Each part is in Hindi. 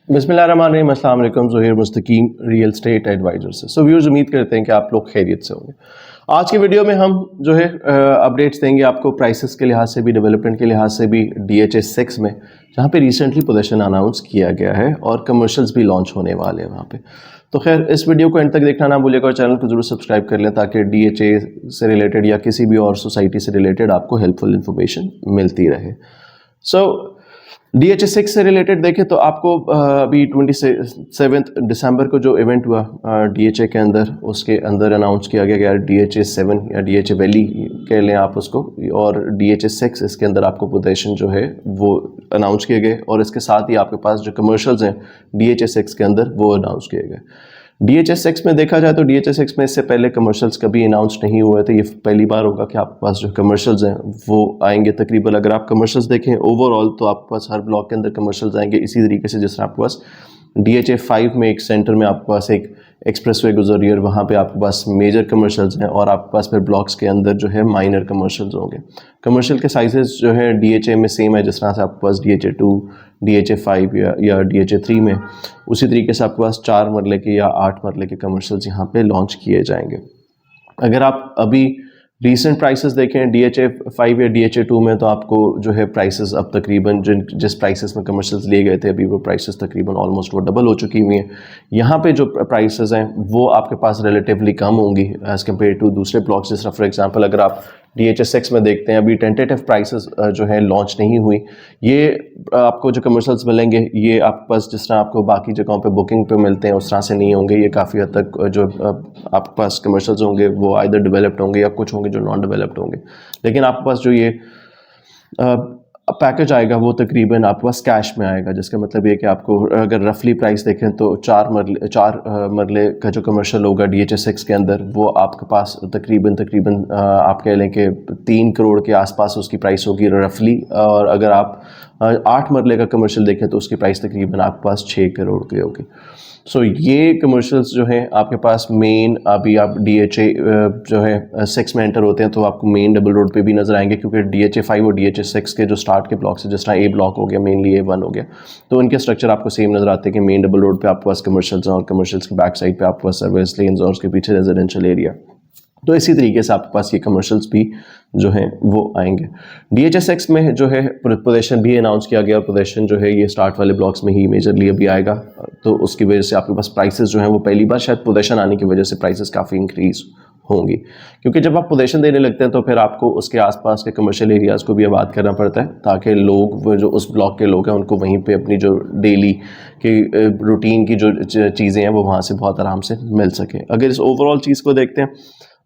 बिस्मिल्लाहिर्रहमानिर्रहीम, अस्सलाम वालेकुम। ज़ुहैर मुस्तकीम रियल एस्टेट एडवाइजर से। सो व्यूअर्स, उम्मीद करते हैं कि आप लोग खैरियत से होंगे। आज की वीडियो में हम जो है अपडेट्स देंगे आपको प्राइसेस के लिहाज से भी, डेवलपमेंट के लिहाज से भी DHA 6 में, जहाँ पे रिसेंटली पोजीशन अनाउंस किया गया है और कमर्शियल्स भी लॉन्च होने वाले हैं वहाँ पे। तो खैर, इस वीडियो को एंड तक देखना ना भूलिएगा और चैनल को जरूर सब्सक्राइब कर लें ताकि DHA से रिलेटेड या किसी भी और सोसाइटी से रिलेटेड आपको हेल्पफुल इन्फॉर्मेशन मिलती रहे। सो DHA 6 से रिलेटेड देखें तो आपको अभी 27 दिसंबर को जो इवेंट हुआ DHA के अंदर, उसके अंदर अनाउंस किया गया DHA 7 या DHA वैली कह लें आप उसको, और DHA 6 इसके अंदर आपको पोजीशन जो है वो अनाउंस किए गए, और इसके साथ ही आपके पास जो कमर्शियल्स हैं DHA 6 के अंदर वो अनाउंस किए गए। DHA 6 में देखा जाए तो DHA 6 में इससे पहले कमर्शियल्स कभी अनाउंस नहीं हुए थे। ये पहली बार होगा कि आपके पास जो कमर्शियल्स हैं वो आएंगे। तकरीबन अगर आप कमर्शियल्स देखें ओवरऑल तो आपके पास हर ब्लॉक के अंदर कमर्शियल्स आएंगे, इसी तरीके से जिस तरह आपके पास DHA 5 में एक सेंटर में आपके पास एक एक्सप्रेसवे गुजर रही है और वहाँ पे आपके पास मेजर कमर्शियल्स हैं, और आपके पास फिर ब्लॉक्स के अंदर जो है माइनर कमर्शियल्स होंगे। कमर्शियल के साइजेस जो है DHA में सेम है, जिस तरह से आपके पास DHA 2, DHA 5 या DHA 3 में, उसी तरीके से आपके पास 4 मरले के या 8 मरले के कमर्शियल्स यहाँ पे लॉन्च किए जाएंगे। अगर आप अभी रीसेंट प्राइसेस देखें DHA 5 या DHA 2 में, तो आपको जो है प्राइसेस अब तकरीबन जिस प्राइसेस में कमर्शियल्स लिए गए थे अभी वो प्राइसेस तकरीबन ऑलमोस्ट वो डबल हो चुकी हुई हैं। यहाँ पे जो प्राइसेस हैं वो आपके पास रिलेटिवली कम होंगी एज़ कम्पेयर टू दूसरे ब्लॉक्स। जिस तरह फॉर एग्जांपल अगर आप DHA 6 में देखते हैं, अभी टेंटेटिव प्राइसेस जो है लॉन्च नहीं हुई। ये आपको जो कमर्शियल्स मिलेंगे ये आपके पास जिस तरह आपको बाकी जगहों पे बुकिंग पे मिलते हैं उस तरह से नहीं होंगे। ये काफ़ी हद तक जो आपके पास कमर्शियल्स होंगे वो आइदर डेवलप्ड होंगे या कुछ होंगे जो नॉन डेवलप्ड होंगे। लेकिन आपके पास जो ये पैकेज आएगा वो तकरीबन आपके पास कैश में आएगा, जिसका मतलब ये कि आपको अगर रफली प्राइस देखें तो 4 मरले का जो कमर्शियल होगा DHA 6 के अंदर वो आपके पास तकरीबन आप कह लें कि 3 करोड़ के आसपास उसकी प्राइस होगी रफली। और अगर आप 8 मरले का कमर्शियल देखें तो उसकी प्राइस तकरीबन आपके पास 6 करोड़ की होगी। सो ये कमर्शियल्स जो हैं आपके पास मेन, अभी आप DHA जो है 6 में एंटर होते हैं तो आपको मेन डबल रोड पे भी नजर आएंगे, क्योंकि DHA 5 और DHA 6 के जो स्टार्ट के ब्लॉक्स हैं, जिस तरह A ब्लॉक हो गया, मेनली A1 हो गया, तो उनके स्ट्रक्चर आपको सेम नजर आते हैं कि मेन डबल रोड पे आपके पास कमर्शियल्स हैं और कमर्शियल्स की बैक साइड पे आपके पास सर्विस लेन्स और उसके पीछे रेजिडेंशियल एरिया। तो इसी तरीके से आपके पास ये कमर्शियल्स भी जो हैं वो आएंगे। DHA 6 में जो है पोजीशन भी अनाउंस किया गया, और पोजीशन जो है ये स्टार्ट वाले ब्लॉक्स में ही मेजरली अभी आएगा, तो उसकी वजह से आपके पास प्राइसेस जो हैं वो पहली बार शायद पोजीशन आने की वजह से प्राइसेस काफ़ी इंक्रीज होंगी, क्योंकि जब आप पोजीशन देने लगते हैं तो फिर आपको उसके आसपास के कमर्शियल एरियाज़ को भी आबाद करना पड़ता है ताकि लोग, वो जो उस ब्लॉक के लोग हैं, उनको वहीं पे अपनी जो डेली की रूटीन की जो चीज़ें हैं वो वहाँ से बहुत आराम से मिल सकें। अगर इस ओवरऑल चीज़ को देखते हैं,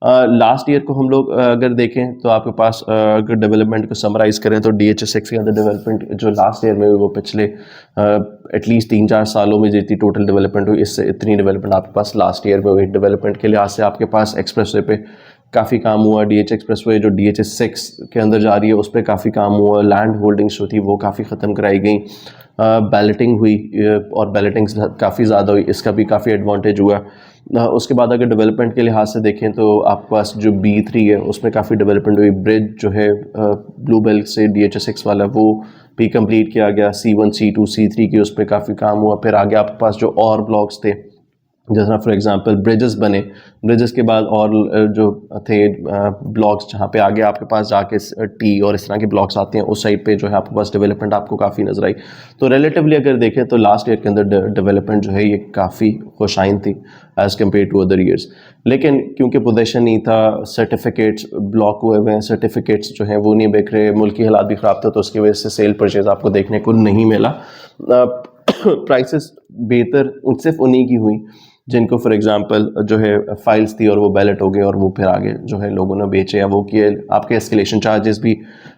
लास्ट ईयर को हम लोग अगर देखें तो आपके पास अगर डेवलपमेंट को समराइज़ करें तो DHA 6 के अंदर डेवलपमेंट जो लास्ट ईयर में हुई वो पिछले एटलीस्ट 3-4 सालों में जितनी टोटल डेवलपमेंट हुई, इससे इतनी डेवलपमेंट आपके पास लास्ट ईयर में हुई। डेवलपमेंट के लिहाज से आपके पास एक्सप्रेसवे पे काफ़ी काम हुआ, DHA एक्सप्रेसवे जो DHA 6 के अंदर जा रही है उस पर काफ़ी काम हुआ, लैंड होल्डिंग्स जो थी वो काफ़ी ख़त्म कराई गई, बैलेटिंग हुई और बैलेटिंग काफ़ी ज़्यादा हुई, इसका भी काफ़ी एडवांटेज हुआ। उसके बाद अगर डेवलपमेंट के लिहाज से देखें तो आपके पास जो B3 है उसमें काफ़ी डेवलपमेंट हुई। ब्रिज जो है ब्लू बेल से DHA 6 वाला वो भी कंप्लीट किया गया। C1, C2, C3 की उस पर काफ़ी काम हुआ। फिर आगे आपके पास जो और ब्लॉक्स थे, जैसा फॉर एग्जांपल ब्रिजेस बने, ब्रिजेस के बाद और जो थे ब्लॉक्स जहाँ पे आगे आपके पास जाके T और इस तरह के ब्लॉक्स आते हैं, उस साइड पे जो है आपके पास डेवलपमेंट आपको काफ़ी नजर आई। तो रिलेटिवली अगर देखें तो लास्ट ईयर के अंदर डेवलपमेंट जो है ये काफ़ी खुशाइन थी as compare to other years. लेकिन क्योंकि पोजीशन नहीं था, सर्टिफिकेट्स ब्लॉक हुए हुए हैं, सर्टिफिकेट्स जो हैं वो नहीं बिक रहे, मुल्की हालात भी ख़राब था, तो उसकी वजह से सेल परचेज आपको देखने को नहीं मिला। प्राइसेस बेहतर सिर्फ उन्हीं की हुई जिनको फॉर एग्जांपल जो है फाइल्स थी और वो बैलेट हो गए और वो फिर आगे जो है लोगों ने बेचे या वो किए। आपके एस्केलेशन चार्जेस भी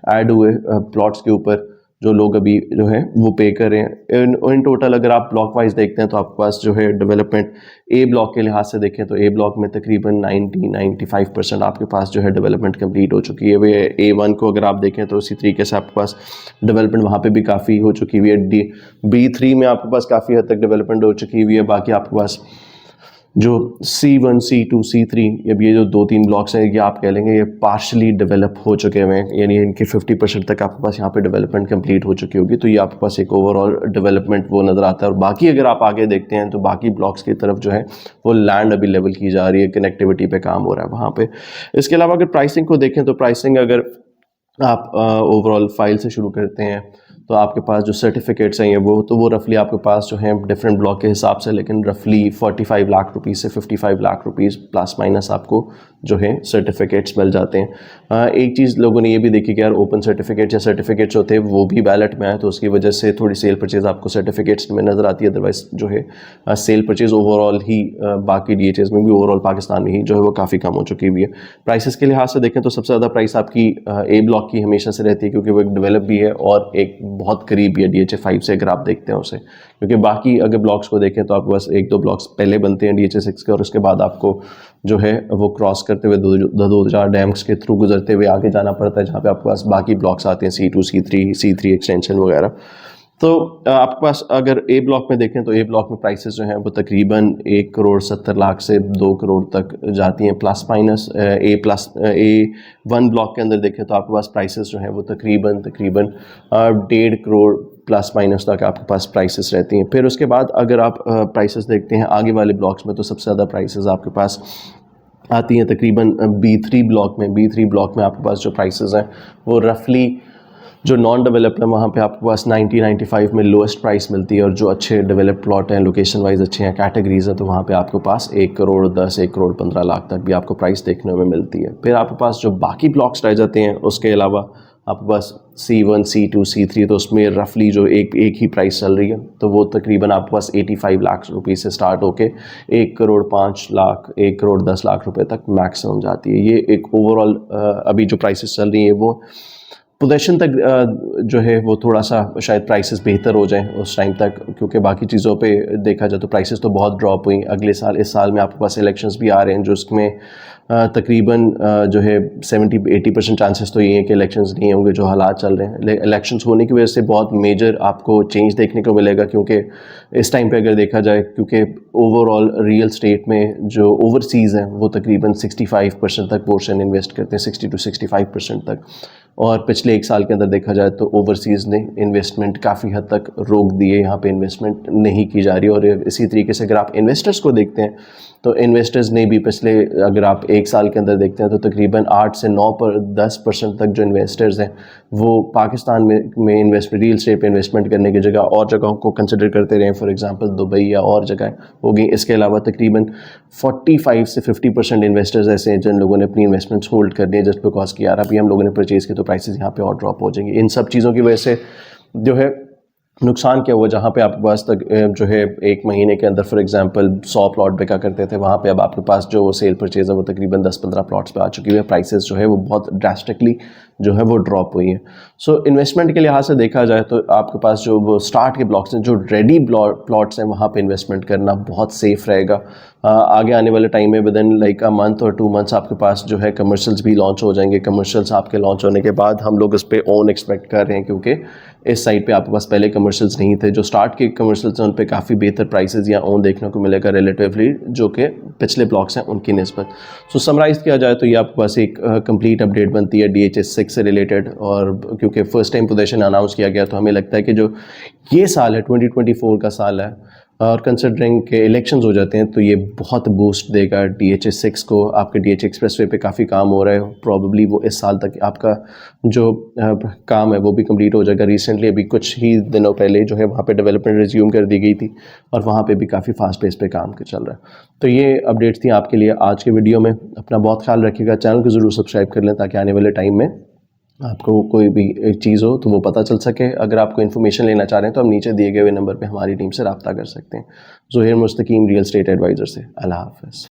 ऐड हुए प्लॉट्स के ऊपर, जो लोग अभी जो है वो पे कर रहे हैं। इन टोटल अगर आप ब्लॉक वाइज देखते हैं तो आपके पास जो है डेवलपमेंट A ब्लॉक के लिहाज से देखें तो A ब्लॉक में तकरीबन 90-95% आपके पास जो है डेवलपमेंट कंप्लीट हो चुकी है। वे A1 को अगर आप देखें तो उसी तरीके से आपके पास डेवलपमेंट वहाँ पे भी काफ़ी हो चुकी हुई है। B3 में आपके पास काफ़ी हद तक डेवलपमेंट हो चुकी हुई है। बाकी आपके पास जो C1, C2, C3, अब ये जो 2-3 ब्लॉक्स हैं, ये आप कह लेंगे ये पार्शली डेवलप हो चुके हुए हैं, यानी इनके 50% तक आपके पास यहाँ पे डेवलपमेंट कंप्लीट हो चुकी होगी। तो ये आपके पास एक ओवरऑल डेवलपमेंट वो नज़र आता है। और बाकी अगर आप आगे देखते हैं तो बाकी ब्लॉक्स की तरफ जो है वो लैंड अभी लेवल की जा रही है, कनेक्टिविटी पे काम हो रहा है वहाँ पे। इसके अलावा अगर प्राइसिंग को देखें तो प्राइसिंग अगर आप ओवरऑल फाइल से शुरू करते हैं तो आपके पास जो सर्टिफिकेट्स हैं ये वो रफली आपके पास जो हैं डिफरेंट ब्लॉक के हिसाब से, लेकिन रफली 45 लाख रुपीज़ से 55 लाख रुपीज़ प्लस माइनस आपको जो है सर्टिफिकेट्स मिल जाते हैं। एक चीज़ लोगों ने ये भी देखी कि यार ओपन सर्टिफिकेट या सर्टिफिकेट्स होते हैं वो भी बैलेट में आए, तो उसकी वजह से थोड़ी सेल परचेज़ आपको सर्टिफिकेट्स में नज़र आती है। अदरवाइज़ जो है सेल परचेज़ ओवरऑल ही बाकी DHS में भी ओवरऑल पाकिस्तान में ही जो है वो काफ़ी कम हो चुकी हुई है। प्राइसेस के लिहाज से देखें तो सबसे ज़्यादा प्राइस आपकी A ब्लॉक की हमेशा से रहती है, क्योंकि वो एक डेवलप भी है और एक बहुत करीब भी है DHA5 से अगर आप देखते हैं उसे। क्योंकि बाकी अगर ब्लॉक्स को देखें तो आपके पास 1-2 ब्लॉक्स पहले बनते हैं DHA6 के, और उसके बाद आपको जो है वो क्रॉस करते हुए 2-4 डैम्स के थ्रू गुजरते हुए आगे जाना पड़ता है, जहाँ पे आपके पास बाकी ब्लॉक्स आते हैं C2, C3 एक्सटेंशन वगैरह। तो आपके पास अगर A ब्लॉक में देखें तो A ब्लॉक में प्राइसेस जो हैं वो तकरीबन 1,70,00,000 से 2 करोड़ तक जाती हैं प्लस माइनस। A1 ब्लॉक के अंदर देखें तो आपके पास प्राइसेस जो हैं वो तकरीबन 1.5 करोड़ प्लस माइनस तक आपके पास प्राइसेस रहती हैं। फिर उसके बाद अगर आप प्राइसेस देखते हैं आगे वाले ब्लॉक्स में, तो सबसे ज़्यादा प्राइसेस आपके पास आती हैं तकरीबन B3 ब्लॉक में। B3 ब्लॉक में आपके पास जो प्राइसेस हैं वो रफली जो नॉन डेवलप्ड है वहाँ पे आपके पास 90-95 में लोएस्ट प्राइस मिलती है, और जो अच्छे डेवलप प्लॉट हैं, लोकेशन वाइज अच्छे हैं, कैटेगरीज हैं, तो वहाँ पे आपके पास 1 करोड़ 10, 1 करोड़ 15 लाख तक भी आपको प्राइस देखने में मिलती है। फिर आपके पास जो बाकी ब्लॉक्स रह जाते हैं उसके अलावा आपके पास C1, C2, C3, तो उसमें रफली जो एक ही प्राइस चल रही है, तो वो तकरीबन आपके पास 85 लाख रुपये से स्टार्ट होके 1 करोड़ 5 लाख, 1 करोड़ 10 लाख रुपए तक मैक्सिमम जाती है। ये एक ओवरऑल अभी जो प्राइसेस चल रही है वो पोजीशन तक जो है वो थोड़ा सा शायद प्राइसेस बेहतर हो जाएं उस टाइम तक, क्योंकि बाकी चीज़ों पे देखा जाए तो प्राइसेस तो बहुत ड्रॉप हुई। अगले साल, इस साल में आपके पास इलेक्शंस भी आ रहे हैं, जो उसमें तकरीबन जो है 70-80% चांसेस तो ये हैं कि इलेक्शंस नहीं होंगे जो हालात चल रहे हैं। इलेक्शंस होने की वजह से बहुत मेजर आपको चेंज देखने को मिलेगा, क्योंकि इस टाइम पे अगर देखा जाए, क्योंकि ओवरऑल रियल स्टेट में जो ओवरसीज़ हैं वो तकरीबन 65% तक पोर्शन इन्वेस्ट करते हैं, 60 to 65% तक। और पिछले 1 साल के अंदर देखा जाए तो ओवरसीज़ ने इन्वेस्टमेंट काफ़ी हद तक रोक दी है, यहाँ पे इन्वेस्टमेंट नहीं की जा रही। और इसी तरीके से अगर आप इन्वेस्टर्स को देखते हैं तो इन्वेस्टर्स ने भी पिछले, अगर आप 1 साल के अंदर देखते हैं तो तकरीबन 8 से 10% तक जो इन्वेस्टर्स हैं वो पाकिस्तान में इन्वेस्टमेंट, रियल स्टेट पे इन्वेस्टमेंट करने की जगह और जगहों को कंसिडर करते रहे, फॉर एग्जांपल दुबई या और जगह होगी। इसके अलावा तकरीबन 45 से 50% इन्वेस्टर्स ऐसे हैं जिन लोगों ने अपनी इन्वेस्टमेंट्स होल्ड कर दी है, जस्ट बिकॉज कि यार अभी हम लोगों ने परचेज़ की तो प्राइसेस यहाँ पे और ड्रॉप हो जाएंगे। इन सब चीज़ों की वजह से जो है नुकसान क्या हुआ, जहाँ पे आपके पास तक जो है 1 महीने के अंदर फॉर एग्जांपल 100 प्लॉट बिका करते थे, वहाँ पे अब आपके पास जो सेल परचेज़ है वो तकरीबन 10-15 प्लॉट्स पे आ चुकी है। प्राइसेस जो है वो बहुत ड्रास्टिकली जो है वो ड्रॉप हुई है। सो इन्वेस्टमेंट के लिहाज से देखा जाए तो आपके पास जो वो स्टार्ट के ब्लॉक्स हैं, जो रेडी प्लॉट्स हैं, वहाँ पे इन्वेस्टमेंट करना बहुत सेफ़ रहेगा। आगे आने वाले टाइम में विदिन लाइक अ मंथ और 2 मंथ्स आपके पास जो है कमर्शियल्स भी लॉन्च हो जाएंगे। कमर्शियल्स आपके लॉन्च होने के बाद हम लोग उस पर ओन एक्सपेक्ट कर रहे हैं, क्योंकि इस साइड पे आपके पास पहले कमर्शियल्स नहीं थे। जो स्टार्ट के कमर्शियल्स हैं उन पे काफ़ी बेहतर प्राइसेस या ओन देखने को मिलेगा रिलेटिवली, जो कि पिछले ब्लॉक्स हैं उनकी निस्बत। सो समराइज़ किया जाए तो ये आपके पास एक कंप्लीट अपडेट बनती है DHA6 से रिलेटेड। और क्योंकि फर्स्ट टाइम पोजीशन अनाउंस किया गया तो हमें लगता है कि जो ये साल है 2024 का साल है, और कंसिडरिंग के इलेक्शंस हो जाते हैं तो ये बहुत बूस्ट देगा DHA6 को। आपके DHA एक्सप्रेसवे पे काफ़ी काम हो रहा है, प्रॉब्ली वो इस साल तक आपका जो काम है वो भी कंप्लीट हो जाएगा। रिसेंटली अभी कुछ ही दिनों पहले जो है वहाँ पे डेवलपमेंट रिज्यूम कर दी गई थी, और वहाँ पे भी काफ़ी फास्ट पेस पे काम चल रहा है। तो ये अपडेट्स थी आपके लिए आज के वीडियो में। अपना बहुत ख्याल रखिएगा, चैनल को ज़रूर सब्सक्राइब कर लें ताकि आने वाले टाइम में आपको कोई भी एक चीज़ हो तो वो पता चल सके। अगर आपको इन्फॉर्मेशन लेना चाह रहे हैं तो हम नीचे दिए गए नंबर पे हमारी टीम से रब्ता कर सकते हैं। ज़ुहैर मुस्तकीम, रियल स्टेट एडवाइज़र से। अल्लाह हाफ़िज़।